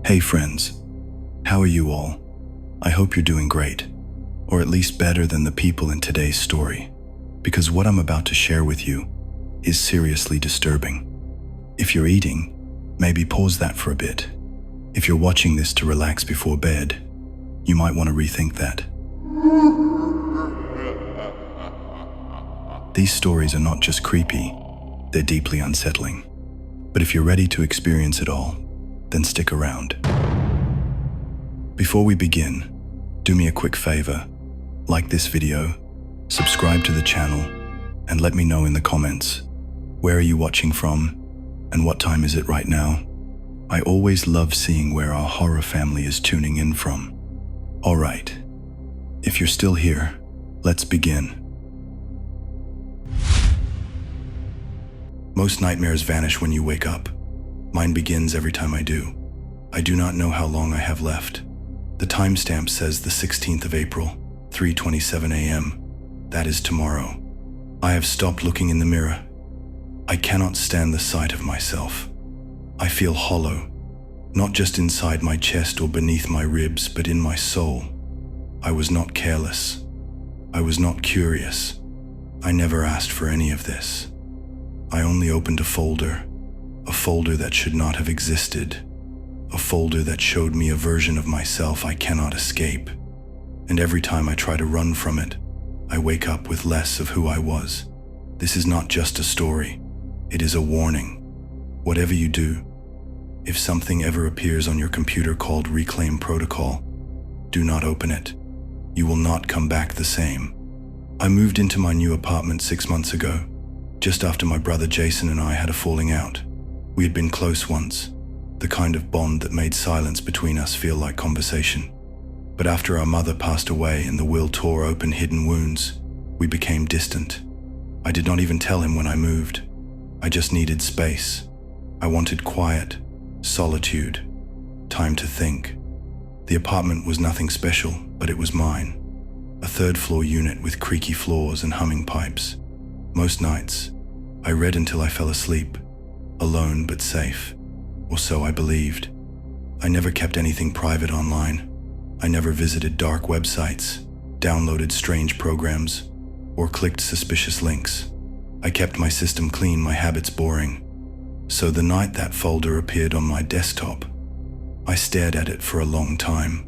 Hey friends, how are you all? I hope you're doing great, or at least better than the people in today's story, because what I'm about to share with you is seriously disturbing. If you're eating, maybe pause that for a bit. If you're watching this to relax before bed, you might want to rethink that. These stories are not just creepy, they're deeply unsettling. But if you're ready to experience it all, then stick around. Before we begin, do me a quick favor, like this video, subscribe to the channel, and let me know in the comments, where are you watching from, and what time is it right now? I always love seeing where our horror family is tuning in from. Alright, if you're still here, let's begin. Most nightmares vanish when you wake up. Mine begins every time I do. I do not know how long I have left. The timestamp says the 16th of April, 3:27 a.m. That is tomorrow. I have stopped looking in the mirror. I cannot stand the sight of myself. I feel hollow, not just inside my chest or beneath my ribs, but in my soul. I was not careless. I was not curious. I never asked for any of this. I only opened a folder that should not have existed, a folder that showed me a version of myself I cannot escape. And every time I try to run from it, I wake up with less of who I was. This is not just a story, it is a warning. Whatever you do, if something ever appears on your computer called Reclaim Protocol, do not open it. You will not come back the same. I moved into my new apartment 6 months ago, just after my brother Jason and I had a falling out. We had been close once, the kind of bond that made silence between us feel like conversation. But after our mother passed away and the will tore open hidden wounds, we became distant. I did not even tell him when I moved. I just needed space. I wanted quiet, solitude, time to think. The apartment was nothing special, but it was mine. A third-floor unit with creaky floors and humming pipes. Most nights, I read until I fell asleep, alone but safe, or so I believed. I never kept anything private online. I never visited dark websites, downloaded strange programs, or clicked suspicious links. I kept my system clean, my habits boring. So the night that folder appeared on my desktop, I stared at it for a long time.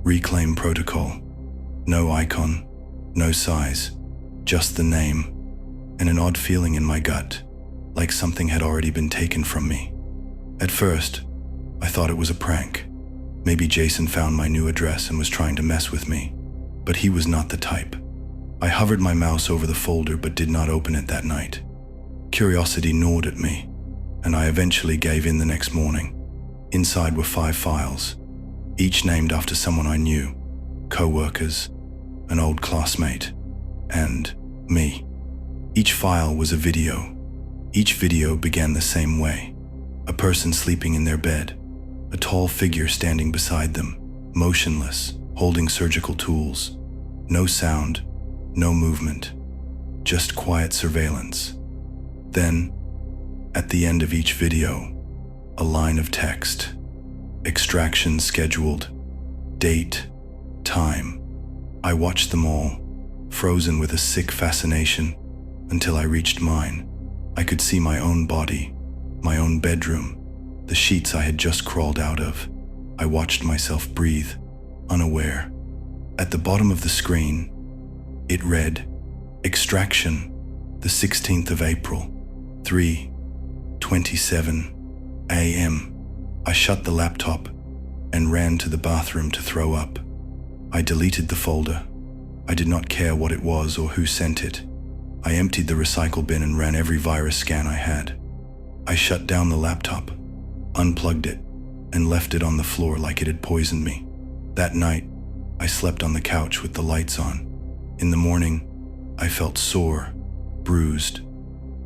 Reclaim Protocol. No icon, no size, just the name, and an odd feeling in my gut, like something had already been taken from me. At first, I thought it was a prank. Maybe Jason found my new address and was trying to mess with me, but he was not the type. I hovered my mouse over the folder but did not open it that night. Curiosity gnawed at me, and I eventually gave in the next morning. Inside were 5 files, each named after someone I knew, co-workers, an old classmate, and me. Each file was a video. Each video began the same way. A person sleeping in their bed, a tall figure standing beside them, motionless, holding surgical tools. No sound, no movement, just quiet surveillance. Then, at the end of each video, a line of text. Extraction scheduled. Date. Time. I watched them all, frozen with a sick fascination, until I reached mine. I could see my own body, my own bedroom, the sheets I had just crawled out of. I watched myself breathe, unaware. At the bottom of the screen, it read, Extraction, the 16th of April, 3:27 a.m. I shut the laptop and ran to the bathroom to throw up. I deleted the folder. I did not care what it was or who sent it. I emptied the recycle bin and ran every virus scan I had. I shut down the laptop, unplugged it, and left it on the floor like it had poisoned me. That night, I slept on the couch with the lights on. In the morning, I felt sore, bruised.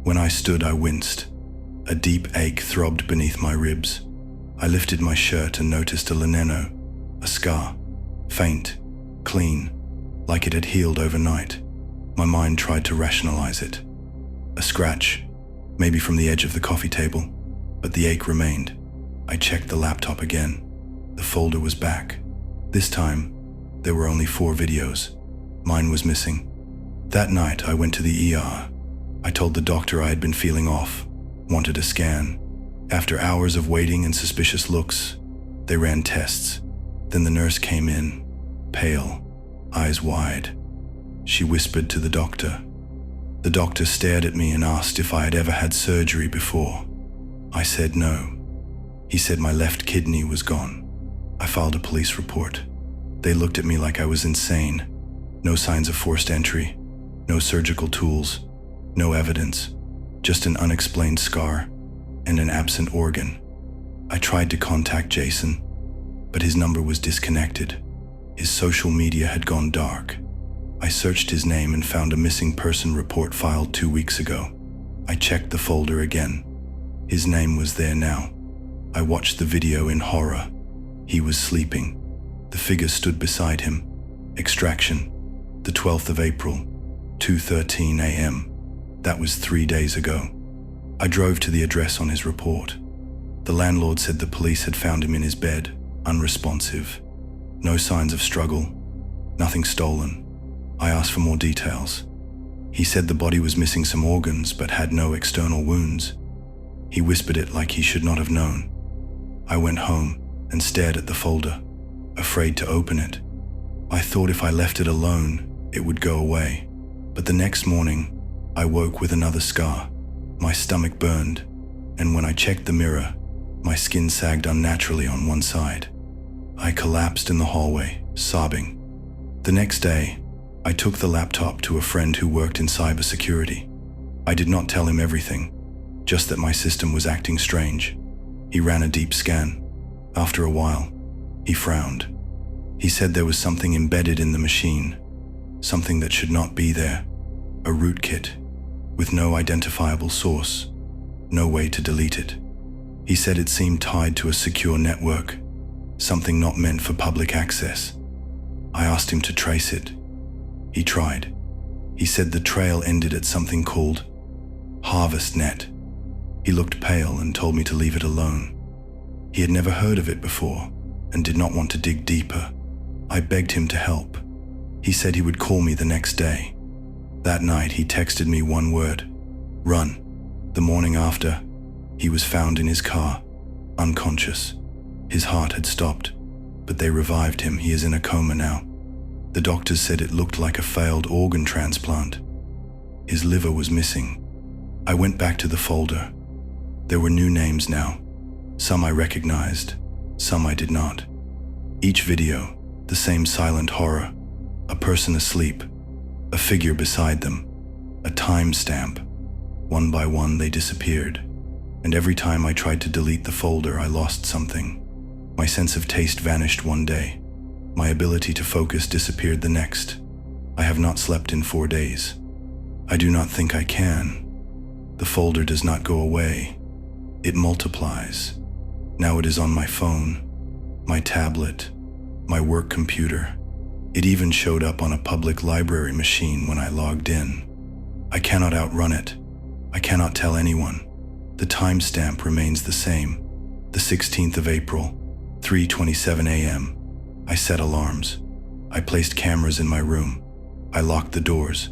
When I stood, I winced. A deep ache throbbed beneath my ribs. I lifted my shirt and noticed a lineno, a scar, faint, clean, like it had healed overnight. My mind tried to rationalize it. A scratch, maybe from the edge of the coffee table, but the ache remained. I checked the laptop again. The folder was back. This time, there were only 4 videos. Mine was missing. That night, I went to the ER. I told the doctor I had been feeling off, wanted a scan. After hours of waiting and suspicious looks, they ran tests. Then the nurse came in, pale, eyes wide. She whispered to the doctor. The doctor stared at me and asked if I had ever had surgery before. I said no. He said my left kidney was gone. I filed a police report. They looked at me like I was insane. No signs of forced entry, no surgical tools, no evidence, just an unexplained scar and an absent organ. I tried to contact Jason, but his number was disconnected. His social media had gone dark. I searched his name and found a missing person report filed 2 weeks ago. I checked the folder again. His name was there now. I watched the video in horror. He was sleeping. The figure stood beside him. Extraction, the 12th of April, 2:13 a.m. That was 3 days ago. I drove to the address on his report. The landlord said the police had found him in his bed, unresponsive. No signs of struggle, nothing stolen. I asked for more details. He said the body was missing some organs but had no external wounds. He whispered it like he should not have known. I went home and stared at the folder, afraid to open it. I thought if I left it alone, it would go away. But the next morning, I woke with another scar. My stomach burned, and when I checked the mirror, my skin sagged unnaturally on one side. I collapsed in the hallway, sobbing. The next day, I took the laptop to a friend who worked in cybersecurity. I did not tell him everything, just that my system was acting strange. He ran a deep scan. After a while, he frowned. He said there was something embedded in the machine, something that should not be there, a rootkit, with no identifiable source, no way to delete it. He said it seemed tied to a secure network, something not meant for public access. I asked him to trace it. He tried. He said the trail ended at something called HarvestNet. He looked pale and told me to leave it alone. He had never heard of it before and did not want to dig deeper. I begged him to help. He said he would call me the next day. That night he texted me one word: run. The morning after, he was found in his car, unconscious. His heart had stopped, but they revived him. He is in a coma now. The doctors said it looked like a failed organ transplant. His liver was missing. I went back to the folder. There were new names now. Some I recognized, some I did not. Each video, the same silent horror. A person asleep, a figure beside them, a timestamp. One by one they disappeared, and every time I tried to delete the folder I lost something. My sense of taste vanished one day. My ability to focus disappeared the next. I have not slept in 4 days. I do not think I can. The folder does not go away. It multiplies. Now it is on my phone, my tablet, my work computer. It even showed up on a public library machine when I logged in. I cannot outrun it. I cannot tell anyone. The timestamp remains the same. The 16th of April, 3:27 a.m. I set alarms. I placed cameras in my room. I locked the doors.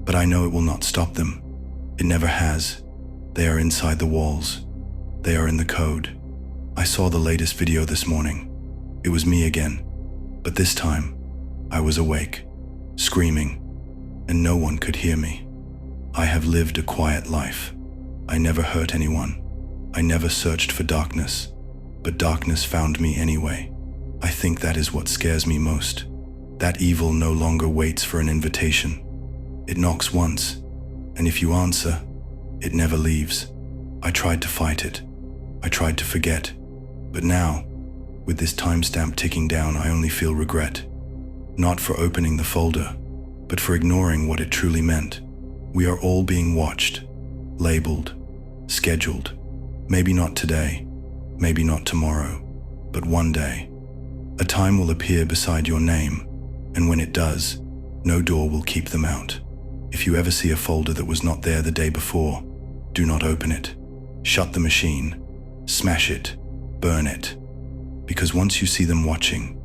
But I know it will not stop them. It never has. They are inside the walls. They are in the code. I saw the latest video this morning. It was me again. But this time, I was awake, screaming, and no one could hear me. I have lived a quiet life. I never hurt anyone. I never searched for darkness, but darkness found me anyway. I think that is what scares me most. That evil no longer waits for an invitation. It knocks once, and if you answer, it never leaves. I tried to fight it. I tried to forget. But now, with this timestamp ticking down, I only feel regret. Not for opening the folder, but for ignoring what it truly meant. We are all being watched, labeled, scheduled. Maybe not today, maybe not tomorrow, but one day. A time will appear beside your name, and when it does, no door will keep them out. If you ever see a folder that was not there the day before, do not open it. Shut the machine, smash it, burn it. because once you see them watching,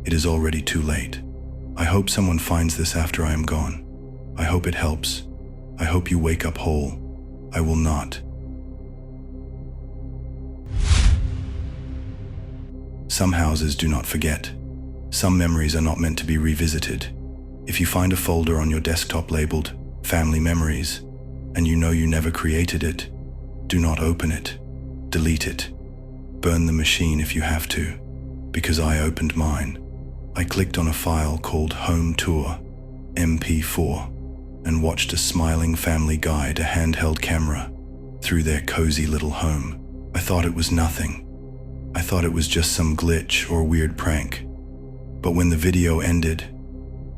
it is already too late. I hope someone finds this after I am gone. I hope it helps. I hope you wake up whole. I will not. Some houses do not forget. Some memories are not meant to be revisited. If you find a folder on your desktop labeled Family Memories, and you know you never created it, do not open it. Delete it. Burn the machine if you have to, because I opened mine. I clicked on a file called Home Tour, MP4, and watched a smiling family guide a handheld camera through their cozy little home. I thought it was nothing. I thought it was just some glitch or weird prank. But when the video ended,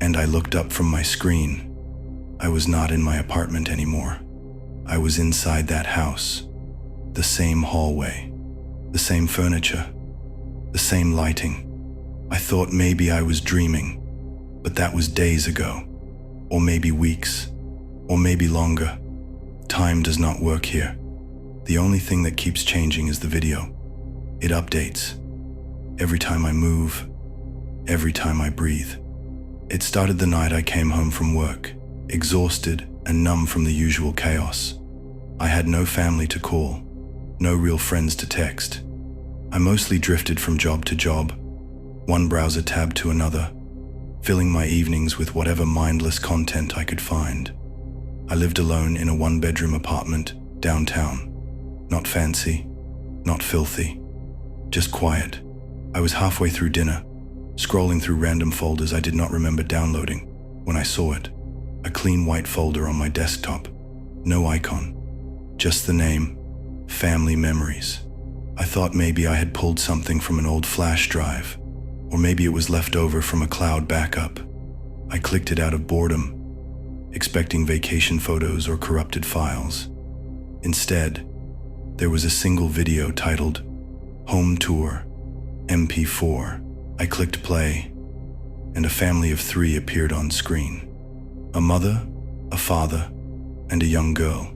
and I looked up from my screen, I was not in my apartment anymore. I was inside that house. The same hallway, the same furniture, the same lighting. I thought maybe I was dreaming, but that was days ago, or maybe weeks, or maybe longer. Time does not work here. The only thing that keeps changing is the video. It updates. Every time I move, every time I breathe. It started the night I came home from work, exhausted and numb from the usual chaos. I had no family to call, no real friends to text. I mostly drifted from job to job, one browser tab to another, filling my evenings with whatever mindless content I could find. I lived alone in a one-bedroom apartment downtown. Not fancy, not filthy, just quiet. I was halfway through dinner, scrolling through random folders I did not remember downloading, when I saw it. A clean white folder on my desktop. No icon, just the name, Family Memories. I thought maybe I had pulled something from an old flash drive, or maybe it was left over from a cloud backup. I clicked it out of boredom, expecting vacation photos or corrupted files. Instead, there was a single video titled Home Tour, MP4. I clicked play, and a family of 3 appeared on screen. A mother, a father, and a young girl.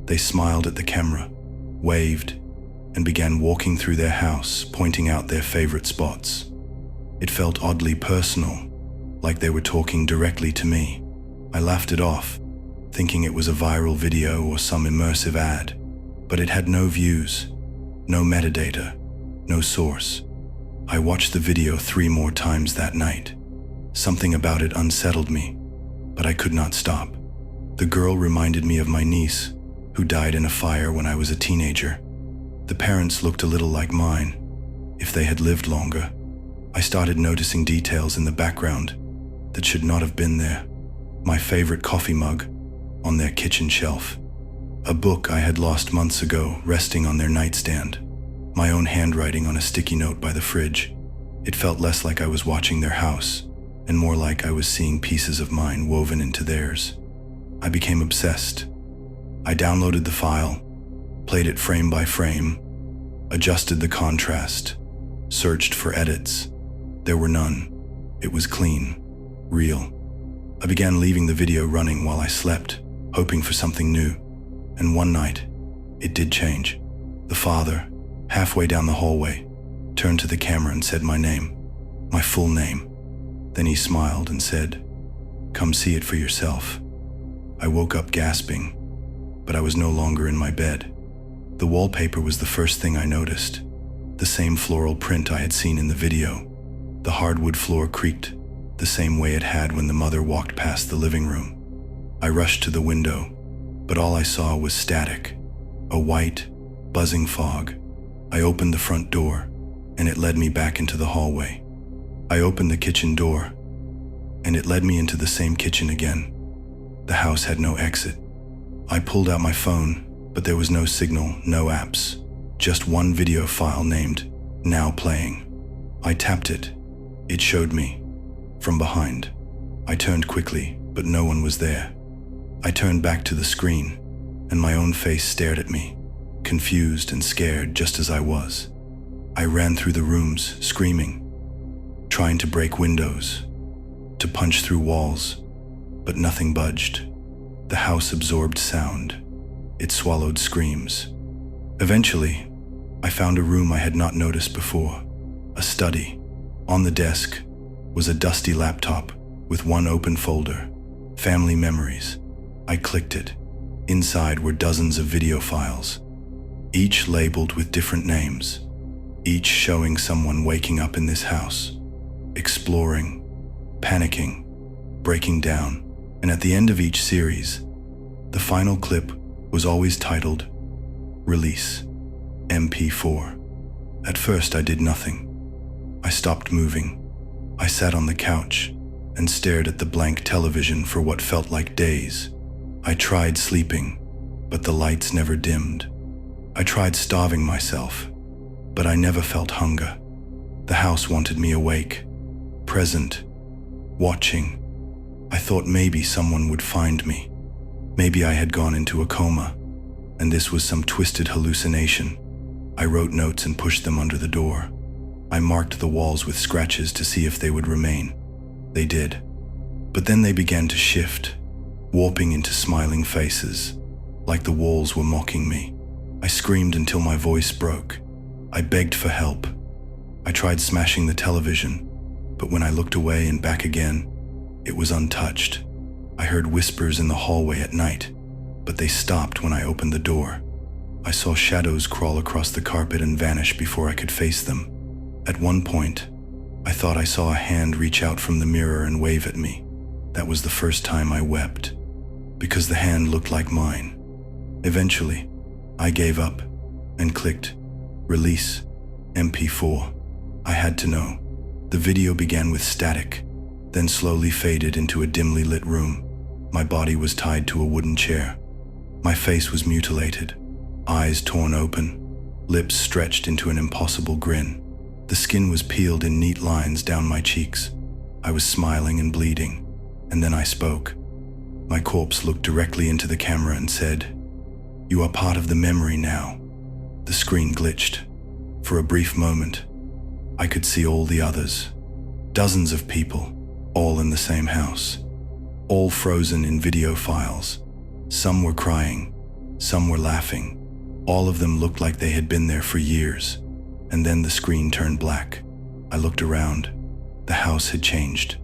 They smiled at the camera, waved, and began walking through their house, pointing out their favorite spots. It felt oddly personal, like they were talking directly to me. I laughed it off, thinking it was a viral video or some immersive ad, but it had no views, no metadata, no source. I watched the video 3 more times that night. Something about it unsettled me, but I could not stop. The girl reminded me of my niece, who died in a fire when I was a teenager. The parents looked a little like mine, if they had lived longer. I started noticing details in the background that should not have been there. My favorite coffee mug on their kitchen shelf. A book I had lost months ago resting on their nightstand. My own handwriting on a sticky note by the fridge. It felt less like I was watching their house, and more like I was seeing pieces of mine woven into theirs. I became obsessed. I downloaded the file, played it frame by frame, adjusted the contrast, searched for edits. There were none. It was clean, real. I began leaving the video running while I slept, hoping for something new. And one night, it did change. The father, halfway down the hallway, turned to the camera and said my name, my full name. Then he smiled and said, "Come see it for yourself." I woke up gasping, but I was no longer in my bed. The wallpaper was the first thing I noticed. The same floral print I had seen in the video. The hardwood floor creaked, the same way it had when the mother walked past the living room. I rushed to the window, but all I saw was static, a white, buzzing fog. I opened the front door, and it led me back into the hallway. I opened the kitchen door, and it led me into the same kitchen again. The house had no exit. I pulled out my phone, but there was no signal, no apps, just one video file named Now Playing. I tapped it. It showed me from behind. I turned quickly, but no one was there. I turned back to the screen, and my own face stared at me, confused and scared just as I was. I ran through the rooms, screaming, trying to break windows, to punch through walls, but nothing budged. The house absorbed sound. It swallowed screams. Eventually, I found a room I had not noticed before, a a study. On the desk was a dusty laptop with one open folder, Family Memories. I clicked it. Inside were dozens of video files, each labeled with different names, each showing someone waking up in this house, exploring, panicking, breaking down. And at the end of each series, the final clip was always titled, Release, MP4. At first I did nothing. I stopped moving. I sat on the couch and stared at the blank television for what felt like days. I tried sleeping, but the lights never dimmed. I tried starving myself, but I never felt hunger. The house wanted me awake, present, watching. I thought maybe someone would find me. Maybe I had gone into a coma, and this was some twisted hallucination. I wrote notes and pushed them under the door. I marked the walls with scratches to see if they would remain. They did. But then they began to shift, warping into smiling faces, like the walls were mocking me. I screamed until my voice broke. I begged for help. I tried smashing the television, but when I looked away and back again, it was untouched. I heard whispers in the hallway at night, but they stopped when I opened the door. I saw shadows crawl across the carpet and vanish before I could face them. At one point, I thought I saw a hand reach out from the mirror and wave at me. That was the first time I wept, because the hand looked like mine. Eventually, I gave up and clicked Release, MP4. I had to know. The video began with static, then slowly faded into a dimly lit room. My body was tied to a wooden chair. My face was mutilated, eyes torn open, lips stretched into an impossible grin. The skin was peeled in neat lines down my cheeks. I was smiling and bleeding, and then I spoke. My corpse looked directly into the camera and said, "You are part of the memory now." The screen glitched. For a brief moment, I could see all the others. Dozens of people, all in the same house, all frozen in video files. Some were crying, some were laughing. All of them looked like they had been there for years. And then the screen turned black. I looked around. The house had changed.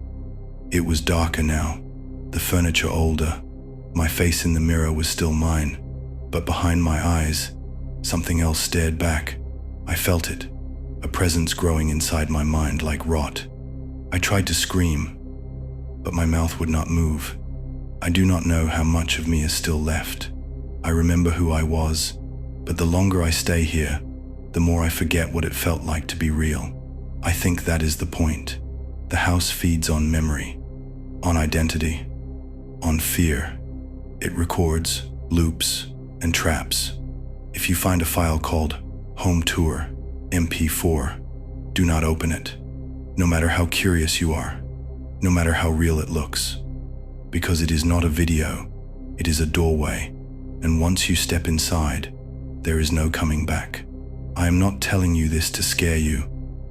It was darker now, the furniture older. My face in the mirror was still mine, but behind my eyes, something else stared back. I felt it, a presence growing inside my mind like rot. I tried to scream, but my mouth would not move. I do not know how much of me is still left. I remember who I was, but the longer I stay here, the more I forget what it felt like to be real. I think that is the point. The house feeds on memory, on identity, on fear. It records, loops, and traps. If you find a file called Home Tour, MP4, do not open it, no matter how curious you are, no matter how real it looks. Because it is not a video, it is a doorway, and once you step inside, there is no coming back. I am not telling you this to scare you.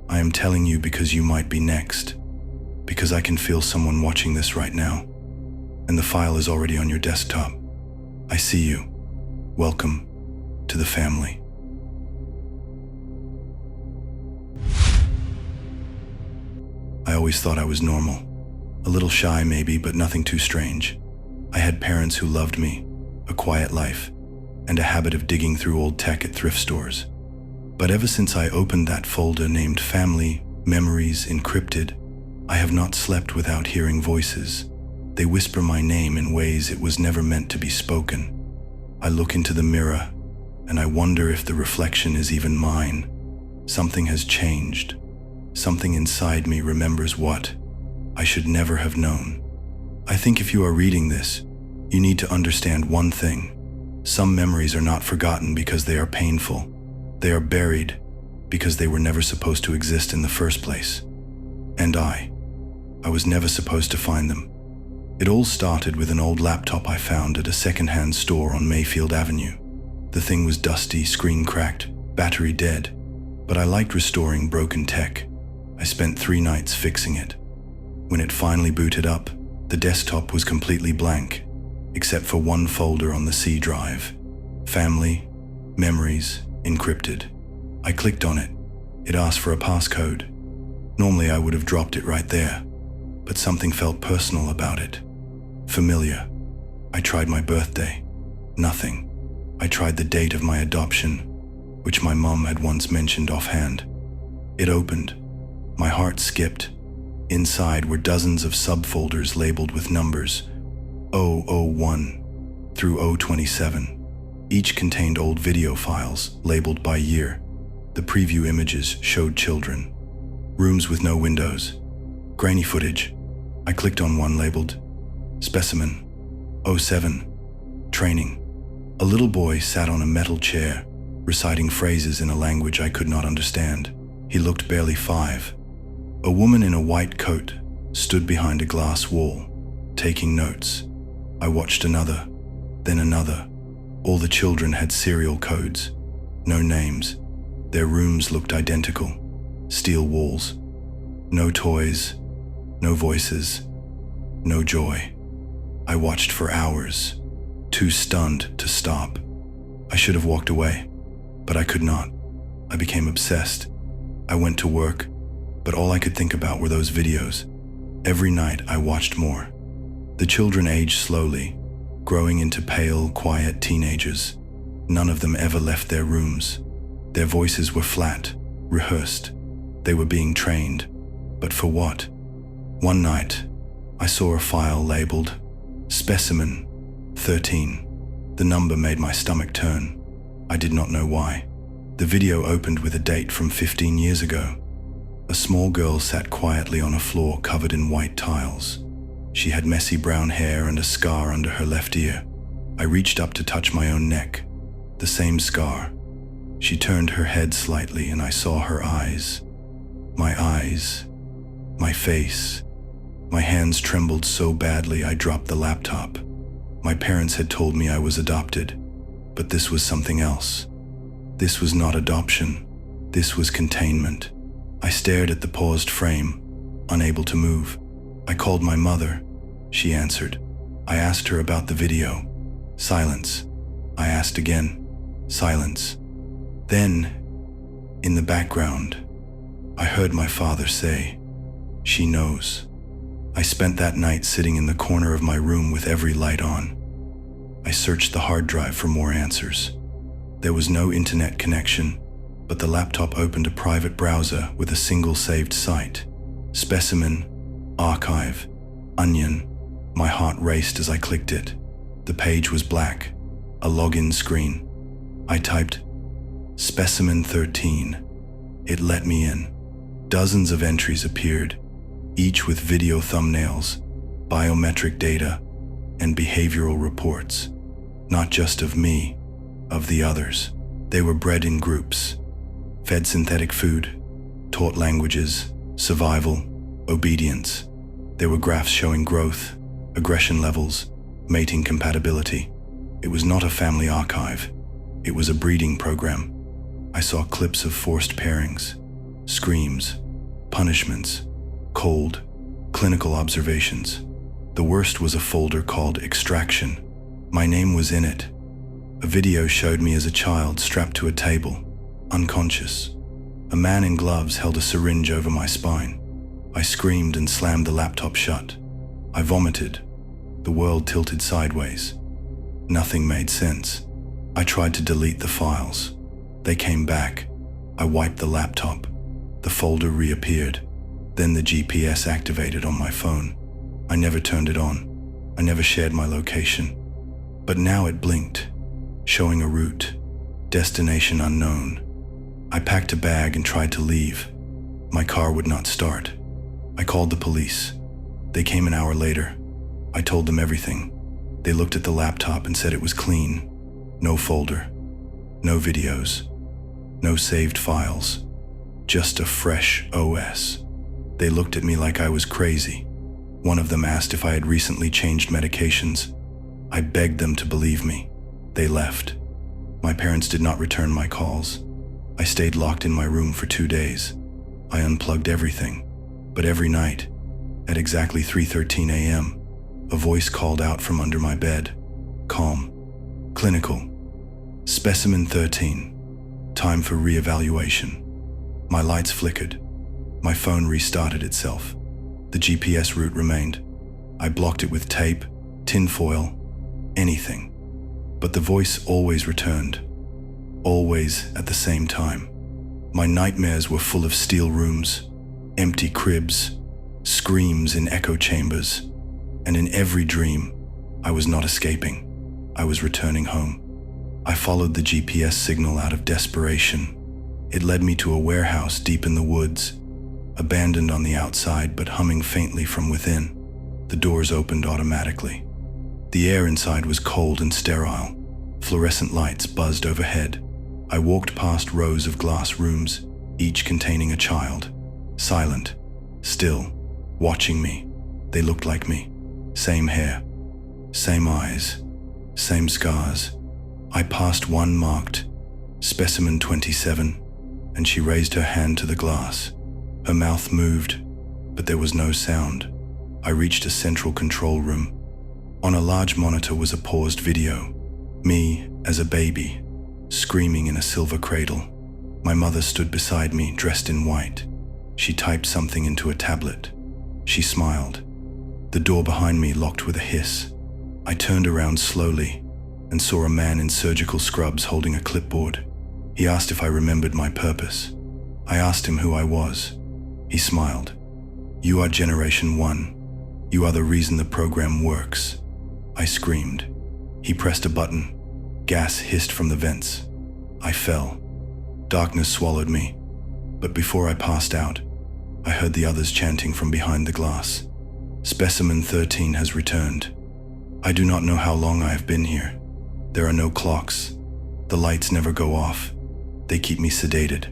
I am telling you because you might be next. Because I can feel someone watching this right now. And the file is already on your desktop. I see you. Welcome to the family. I always thought I was normal. A little shy maybe, but nothing too strange. I had parents who loved me, a quiet life, and a habit of digging through old tech at thrift stores. But ever since I opened that folder named Family Memories Encrypted, I have not slept without hearing voices. They whisper my name in ways it was never meant to be spoken. I look into the mirror, and I wonder if the reflection is even mine. Something has changed. Something inside me remembers what I should never have known. I think if you are reading this, you need to understand one thing. Some memories are not forgotten because they are painful. They are buried because they were never supposed to exist in the first place. And I was never supposed to find them. It all started with an old laptop I found at a secondhand store on Mayfield Avenue. The thing was dusty, screen cracked, battery dead, but I liked restoring broken tech. I spent 3 nights fixing it. When it finally booted up, the desktop was completely blank, except for one folder on the C drive. Family Memories Encrypted. I clicked on it. It asked for a passcode. Normally I would have dropped it right there, but something felt personal about it. Familiar. I tried my birthday. Nothing. I tried the date of my adoption, which my mom had once mentioned offhand. It opened. My heart skipped. Inside were dozens of subfolders labeled with numbers 001 through 027. Each contained old video files labeled by year. The preview images showed children. Rooms with no windows. Grainy footage. I clicked on one labeled Specimen 07 Training. A little boy sat on a metal chair, reciting phrases in a language I could not understand. He looked barely 5. A woman in a white coat stood behind a glass wall, taking notes. I watched another, then another. All the children had serial codes, no names. Their rooms looked identical, steel walls. No toys, no voices, no joy. I watched for hours, too stunned to stop. I should have walked away, but I could not. I became obsessed. I went to work, but all I could think about were those videos. Every night I watched more. The children aged slowly, growing into pale, quiet teenagers. None of them ever left their rooms. Their voices were flat, rehearsed. They were being trained. But for what? One night, I saw a file labeled Specimen 13. The number made my stomach turn. I did not know why. The video opened with a date from 15 years ago. A small girl sat quietly on a floor covered in white tiles. She had messy brown hair and a scar under her left ear. I reached up to touch my own neck. The same scar. She turned her head slightly and I saw her eyes. My eyes. My face. My hands trembled so badly I dropped the laptop. My parents had told me I was adopted, but this was something else. This was not adoption. This was containment. I stared at the paused frame, unable to move. I called my mother. She answered. I asked her about the video. Silence. I asked again. Silence. Then, in the background, I heard my father say, "She knows." I spent that night sitting in the corner of my room with every light on. I searched the hard drive for more answers. There was no internet connection, but the laptop opened a private browser with a single saved site. Specimen, Archive, Onion. My heart raced as I clicked it. The page was black, a login screen. I typed, Specimen 13. It let me in. Dozens of entries appeared, each with video thumbnails, biometric data, and behavioral reports. Not just of me, of the others. They were bred in groups, fed synthetic food, taught languages, survival, obedience. There were graphs showing growth, aggression levels, mating compatibility. It was not a family archive. It was a breeding program. I saw clips of forced pairings, screams, punishments, cold, clinical observations. The worst was a folder called Extraction. My name was in it. A video showed me as a child strapped to a table, unconscious. A man in gloves held a syringe over my spine. I screamed and slammed the laptop shut. I vomited. The world tilted sideways. Nothing made sense. I tried to delete the files. They came back. I wiped the laptop. The folder reappeared. Then the GPS activated on my phone. I never turned it on. I never shared my location. But now it blinked, showing a route, destination unknown. I packed a bag and tried to leave. My car would not start. I called the police. They came an hour later. I told them everything. They looked at the laptop and said it was clean. No folder, no videos, no saved files, just a fresh OS. They looked at me like I was crazy. One of them asked if I had recently changed medications. I begged them to believe me. They left. My parents did not return my calls. I stayed locked in my room for 2 days. I unplugged everything. But every night, at exactly 3:13 a.m., a voice called out from under my bed. Calm. Clinical. Specimen 13. Time for reevaluation. My lights flickered. My phone restarted itself. The GPS route remained. I blocked it with tape, tinfoil, anything. But the voice always returned. Always at the same time. My nightmares were full of steel rooms, empty cribs, screams in echo chambers, and in every dream, I was not escaping. I was returning home. I followed the GPS signal out of desperation. It led me to a warehouse deep in the woods, abandoned on the outside but humming faintly from within. The doors opened automatically. The air inside was cold and sterile. Fluorescent lights buzzed overhead. I walked past rows of glass rooms, each containing a child. Silent, still, watching me. They looked like me. Same hair, same eyes, same scars. I passed one marked Specimen 27, and she raised her hand to the glass. Her mouth moved, but there was no sound. I reached a central control room. On a large monitor was a paused video. Me, as a baby, screaming in a silver cradle. My mother stood beside me, dressed in white. She typed something into a tablet. She smiled. The door behind me locked with a hiss. I turned around slowly and saw a man in surgical scrubs holding a clipboard. He asked if I remembered my purpose. I asked him who I was. He smiled. "You are Generation 1. You are the reason the program works." I screamed. He pressed a button. Gas hissed from the vents. I fell. Darkness swallowed me. But before I passed out, I heard the others chanting from behind the glass. Specimen 13 has returned. I do not know how long I have been here. There are no clocks. The lights never go off. They keep me sedated.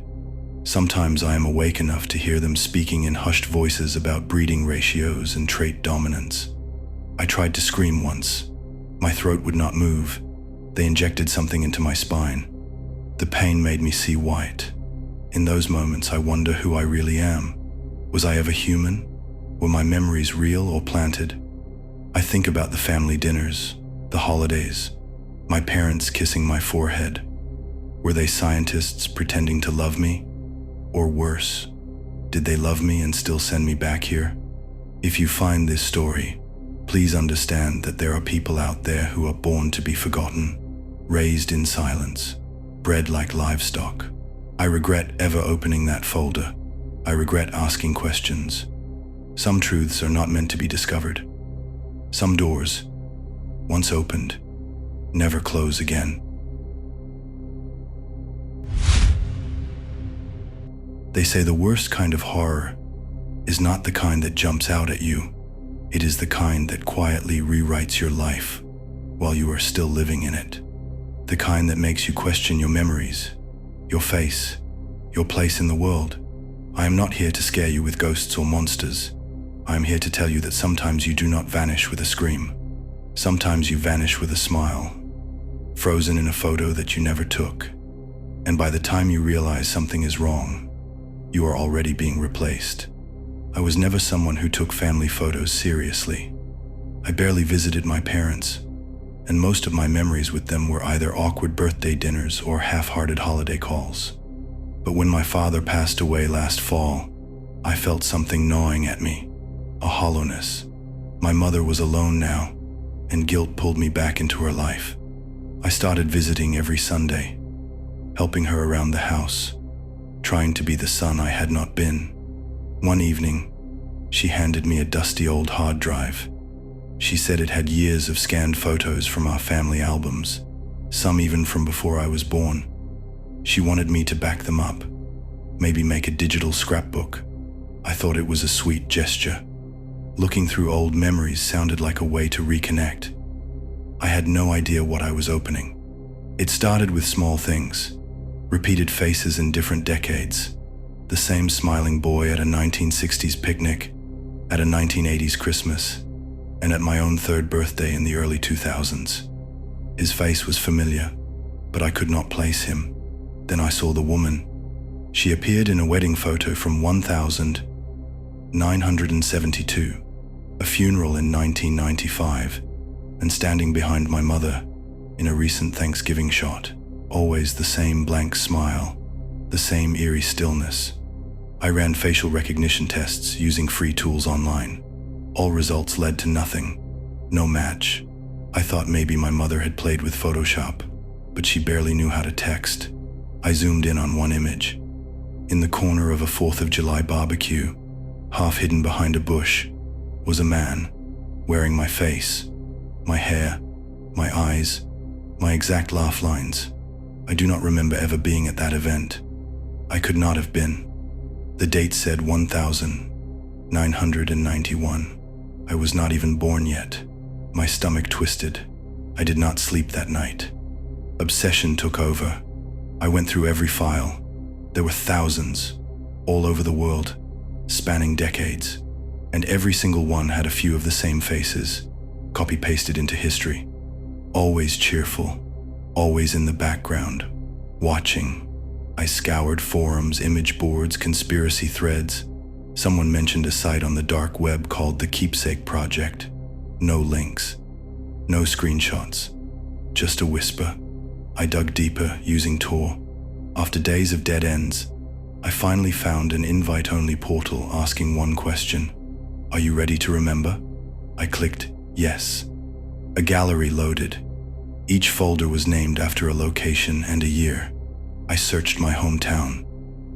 Sometimes I am awake enough to hear them speaking in hushed voices about breeding ratios and trait dominance. I tried to scream once. My throat would not move. They injected something into my spine. The pain made me see white. In those moments, I wonder who I really am. Was I ever human? Were my memories real or planted? I think about the family dinners, the holidays, my parents kissing my forehead. Were they scientists pretending to love me? Or worse, did they love me and still send me back here? If you find this story, please understand that there are people out there who are born to be forgotten, raised in silence, bred like livestock. I regret ever opening that folder. I regret asking questions. Some truths are not meant to be discovered. Some doors, once opened, never close again. They say the worst kind of horror is not the kind that jumps out at you. It is the kind that quietly rewrites your life while you are still living in it. The kind that makes you question your memories, your face, your place in the world. I am not here to scare you with ghosts or monsters. I am here to tell you that sometimes you do not vanish with a scream. Sometimes you vanish with a smile, frozen in a photo that you never took. And by the time you realize something is wrong, you are already being replaced. I was never someone who took family photos seriously. I barely visited my parents, and most of my memories with them were either awkward birthday dinners or half-hearted holiday calls. But when my father passed away last fall, I felt something gnawing at me, a hollowness. My mother was alone now, and guilt pulled me back into her life. I started visiting every Sunday, helping her around the house, trying to be the son I had not been. One evening, she handed me a dusty old hard drive. She said it had years of scanned photos from our family albums, some even from before I was born. She wanted me to back them up, maybe make a digital scrapbook. I thought it was a sweet gesture. Looking through old memories sounded like a way to reconnect. I had no idea what I was opening. It started with small things, repeated faces in different decades. The same smiling boy at a 1960s picnic, at a 1980s Christmas, and at my own third birthday in the early 2000s. His face was familiar, but I could not place him. Then I saw the woman. She appeared in a wedding photo from 1972, a funeral in 1995, and standing behind my mother in a recent Thanksgiving shot. Always the same blank smile, the same eerie stillness. I ran facial recognition tests using free tools online. All results led to nothing. No match. I thought maybe my mother had played with Photoshop, but she barely knew how to text. I zoomed in on one image. In the corner of a 4th of July barbecue, half hidden behind a bush, was a man, wearing my face, my hair, my eyes, my exact laugh lines. I do not remember ever being at that event. I could not have been. The date said 1991. I was not even born yet. My stomach twisted. I did not sleep that night. Obsession took over. I went through every file. There were thousands, all over the world, spanning decades, and every single one had a few of the same faces, copy-pasted into history. Always cheerful, always in the background, watching. I scoured forums, image boards, conspiracy threads. Someone mentioned a site on the dark web called the Keepsake Project. No links, no screenshots, just a whisper. I dug deeper using Tor. After days of dead ends, I finally found an invite-only portal asking one question. Are you ready to remember? I clicked yes. A gallery loaded. Each folder was named after a location and a year. I searched my hometown,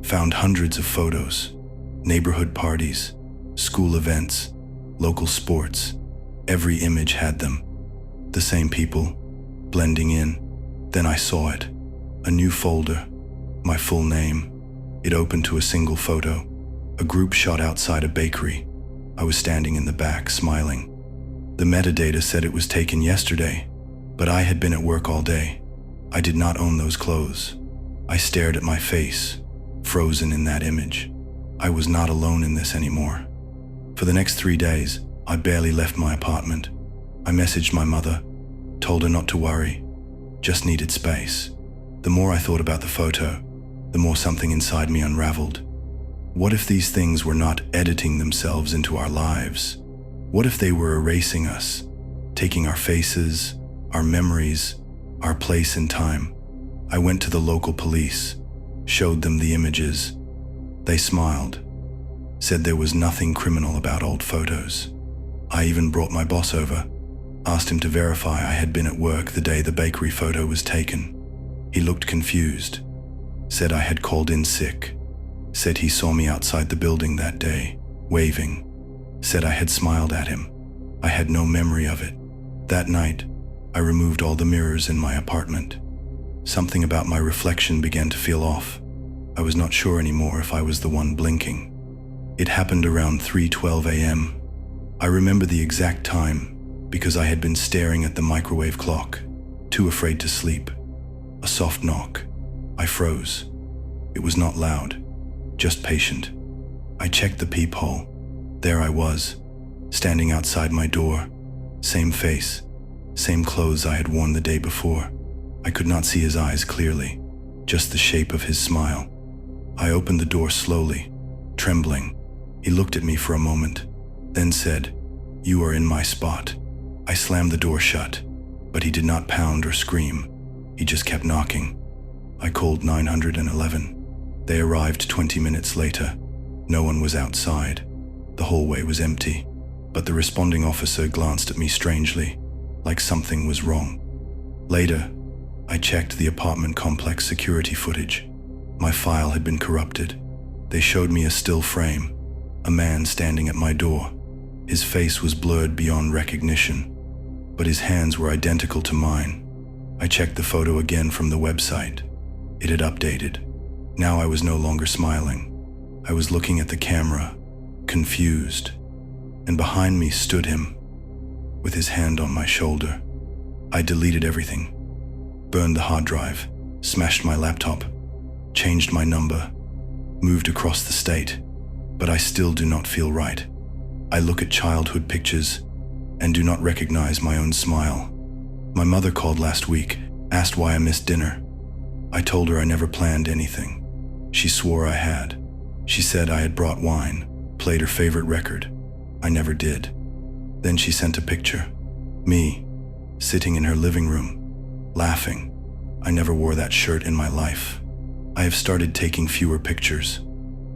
found hundreds of photos, neighborhood parties, school events, local sports. Every image had them. The same people, blending in. Then I saw it. A new folder. My full name. It opened to a single photo. A group shot outside a bakery. I was standing in the back, smiling. The metadata said it was taken yesterday, but I had been at work all day. I did not own those clothes. I stared at my face, frozen in that image. I was not alone in this anymore. For the next 3 days, I barely left my apartment. I messaged my mother, told her not to worry, just needed space. The more I thought about the photo, the more something inside me unraveled. What if these things were not editing themselves into our lives? What if they were erasing us, taking our faces, our memories, our place in time? I went to the local police, showed them the images. They smiled, said there was nothing criminal about old photos. I even brought my boss over, asked him to verify I had been at work the day the bakery photo was taken. He looked confused, said I had called in sick, said he saw me outside the building that day, waving, said I had smiled at him. I had no memory of it. That night, I removed all the mirrors in my apartment. Something about my reflection began to feel off. I was not sure anymore if I was the one blinking. It happened around 3:12 a.m. I remember the exact time because I had been staring at the microwave clock, too afraid to sleep. A soft knock. I froze. It was not loud, just patient. I checked the peephole. There I was, standing outside my door. Same face, same clothes I had worn the day before. I could not see his eyes clearly, just the shape of his smile. I opened the door slowly, trembling. He looked at me for a moment, then said, "You are in my spot." I slammed the door shut, but he did not pound or scream. He just kept knocking. I called 911. They arrived 20 minutes later. No one was outside. The hallway was empty, but the responding officer glanced at me strangely, like something was wrong. Later, I checked the apartment complex security footage. My file had been corrupted. They showed me a still frame, a man standing at my door. His face was blurred beyond recognition, but his hands were identical to mine. I checked the photo again from the website. It had updated. Now I was no longer smiling. I was looking at the camera, confused, and behind me stood him, with his hand on my shoulder. I deleted everything, burned the hard drive, smashed my laptop, changed my number, moved across the state, but I still do not feel right. I look at childhood pictures and do not recognize my own smile. My mother called last week, asked why I missed dinner. I told her I never planned anything. She swore I had. She said I had brought wine, played her favorite record. I never did. Then she sent a picture. Me, sitting in her living room, laughing. I never wore that shirt in my life. I have started taking fewer pictures,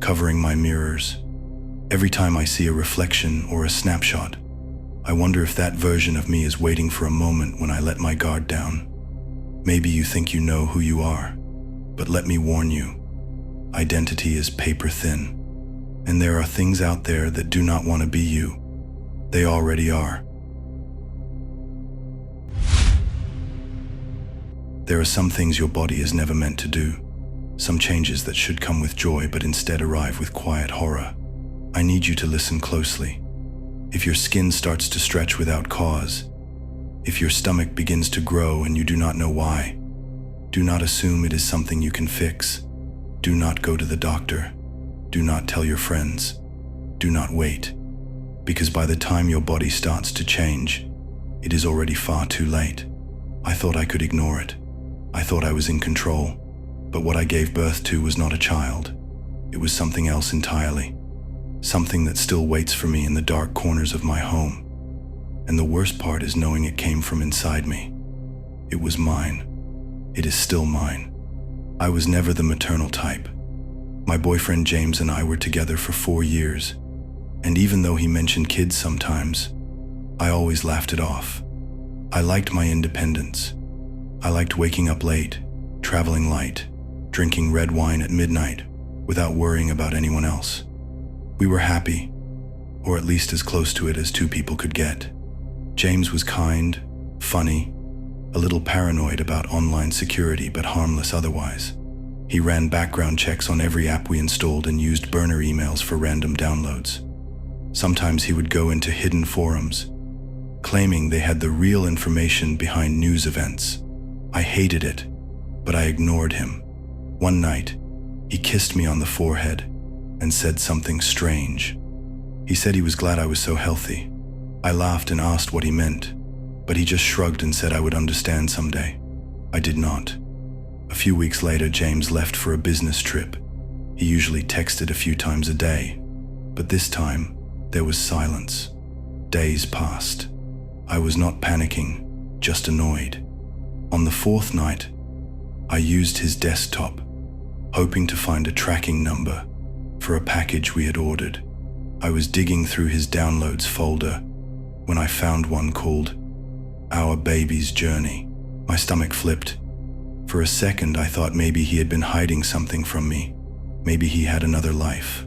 covering my mirrors. Every time I see a reflection or a snapshot, I wonder if that version of me is waiting for a moment when I let my guard down. Maybe you think you know who you are, but let me warn you, identity is paper thin, and there are things out there that do not want to be you. They already are. There are some things your body is never meant to do, some changes that should come with joy but instead arrive with quiet horror. I need you to listen closely. If your skin starts to stretch without cause, if your stomach begins to grow and you do not know why, do not assume it is something you can fix. Do not go to the doctor. Do not tell your friends. Do not wait, because by the time your body starts to change, it is already far too late. I thought I could ignore it. I thought I was in control, but what I gave birth to was not a child. It was something else entirely. Something that still waits for me in the dark corners of my home. And the worst part is knowing it came from inside me. It was mine. It is still mine. I was never the maternal type. My boyfriend James and I were together for 4 years, and even though he mentioned kids sometimes, I always laughed it off. I liked my independence. I liked waking up late, traveling light, drinking red wine at midnight without worrying about anyone else. We were happy, or at least as close to it as two people could get. James was kind, funny, a little paranoid about online security but harmless otherwise. He ran background checks on every app we installed and used burner emails for random downloads. Sometimes he would go into hidden forums, claiming they had the real information behind news events. I hated it, but I ignored him. One night, he kissed me on the forehead and said something strange. He said he was glad I was so healthy. I laughed and asked what he meant, but he just shrugged and said I would understand someday. I did not. A few weeks later, James left for a business trip. He usually texted a few times a day, but this time, there was silence. Days passed. I was not panicking, just annoyed. On the 4th night, I used his desktop, hoping to find a tracking number for a package we had ordered. I was digging through his downloads folder when I found one called Our Baby's Journey. My stomach flipped. For a second, I thought maybe he had been hiding something from me. Maybe he had another life.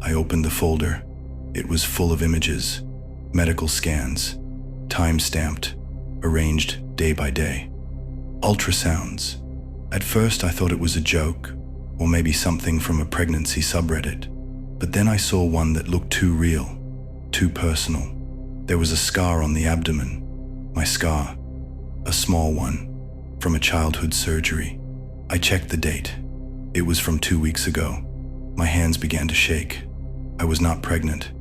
I opened the folder. It was full of images, medical scans, time-stamped, arranged day by day. Ultrasounds. At first, I thought it was a joke, or maybe something from a pregnancy subreddit. But then I saw one that looked too real, too personal. There was a scar on the abdomen. My scar, a small one, from a childhood surgery. I checked the date. It was from 2 weeks ago. My hands began to shake. I was not pregnant.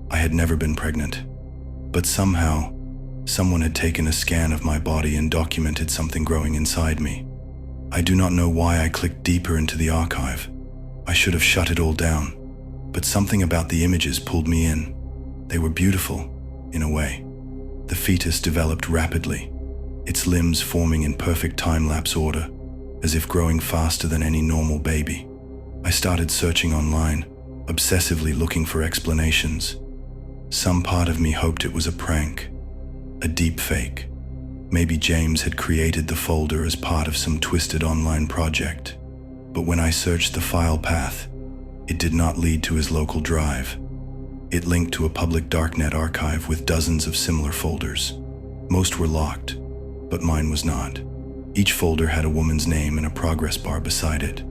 I had never been pregnant. But somehow, someone had taken a scan of my body and documented something growing inside me. I do not know why I clicked deeper into the archive. I should have shut it all down. But something about the images pulled me in. They were beautiful, in a way. The fetus developed rapidly, its limbs forming in perfect time-lapse order, as if growing faster than any normal baby. I started searching online, obsessively looking for explanations. Some part of me hoped it was a prank, a deep fake. Maybe James had created the folder as part of some twisted online project. But when I searched the file path, it did not lead to his local drive. It linked to a public darknet archive with dozens of similar folders. Most were locked, but mine was not. Each folder had a woman's name and a progress bar beside it.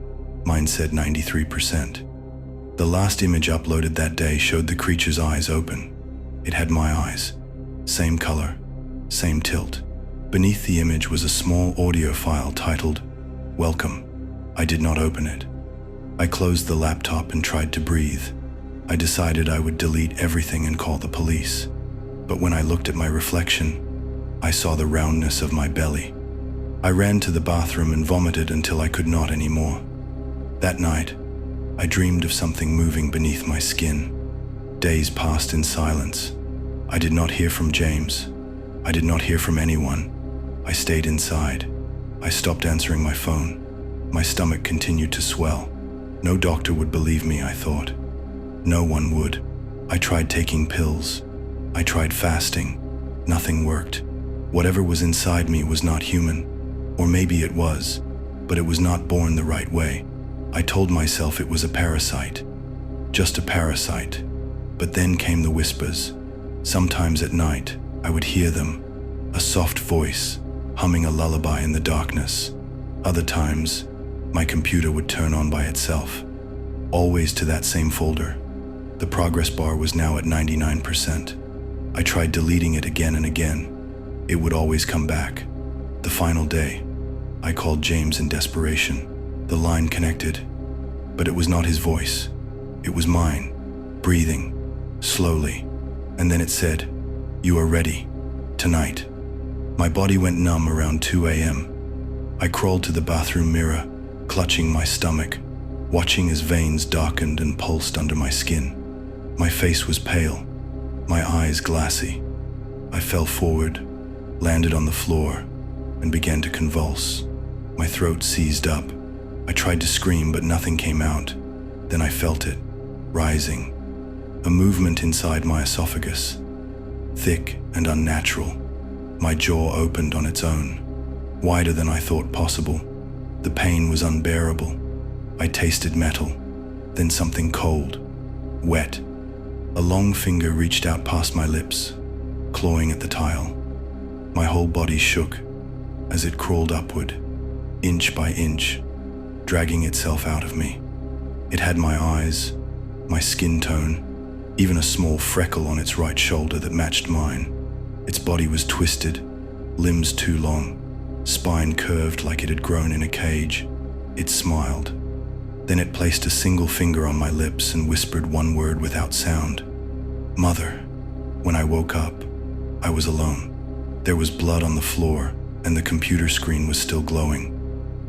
Mine said 93%. The last image uploaded that day showed the creature's eyes open. It had my eyes. Same color, same tilt. Beneath the image was a small audio file titled, "Welcome." I did not open it. I closed the laptop and tried to breathe. I decided I would delete everything and call the police. But when I looked at my reflection, I saw the roundness of my belly. I ran to the bathroom and vomited until I could not anymore. That night, I dreamed of something moving beneath my skin. Days passed in silence. I did not hear from James. I did not hear from anyone. I stayed inside. I stopped answering my phone. My stomach continued to swell. No doctor would believe me, I thought. No one would. I tried taking pills. I tried fasting. Nothing worked. Whatever was inside me was not human. Or maybe it was, but it was not born the right way. I told myself it was a parasite. Just a parasite. But then came the whispers. Sometimes at night, I would hear them. A soft voice, humming a lullaby in the darkness. Other times, my computer would turn on by itself. Always to that same folder. The progress bar was now at 99%. I tried deleting it again and again. It would always come back. The final day, I called James in desperation. The line connected, but it was not his voice. It was mine, breathing, slowly. And then it said, "You are ready, tonight." My body went numb around 2 a.m. I crawled to the bathroom mirror, clutching my stomach, watching as veins darkened and pulsed under my skin. My face was pale, my eyes glassy. I fell forward, landed on the floor, and began to convulse. My throat seized up. I tried to scream, but nothing came out. Then I felt it, rising. A movement inside my esophagus, thick and unnatural. My jaw opened on its own, wider than I thought possible. The pain was unbearable. I tasted metal, then something cold, wet. A long finger reached out past my lips, clawing at the tile. My whole body shook as it crawled upward, inch by inch, dragging itself out of me. It had my eyes, my skin tone, even a small freckle on its right shoulder that matched mine. Its body was twisted, limbs too long, spine curved like it had grown in a cage. It smiled. Then it placed a single finger on my lips and whispered one word without sound. "Mother." When I woke up, I was alone. There was blood on the floor, and the computer screen was still glowing.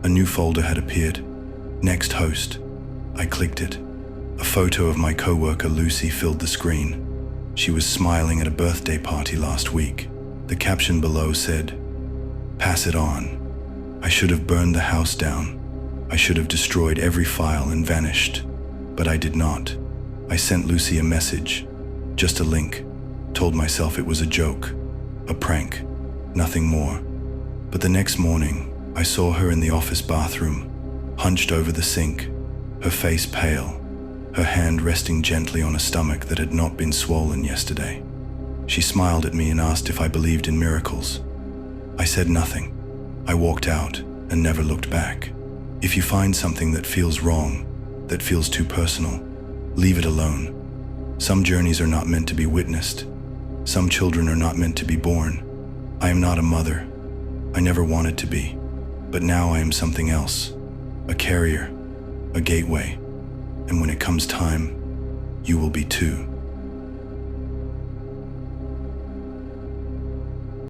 A new folder had appeared. Next host. I clicked it. A photo of my coworker Lucy filled the screen. She was smiling at a birthday party last week. The caption below said, "Pass it on. I should have burned the house down. I should have destroyed every file and vanished. But I did not. I sent Lucy a message, just a link, told myself it was a joke, a prank, nothing more. But the next morning, I saw her in the office bathroom, hunched over the sink, her face pale, her hand resting gently on a stomach that had not been swollen yesterday. She smiled at me and asked if I believed in miracles. I said nothing. I walked out and never looked back. If you find something that feels wrong, that feels too personal, leave it alone. Some journeys are not meant to be witnessed. Some children are not meant to be born. I am not a mother. I never wanted to be. But now I am something else. A carrier, a gateway. And when it comes time, you will be too.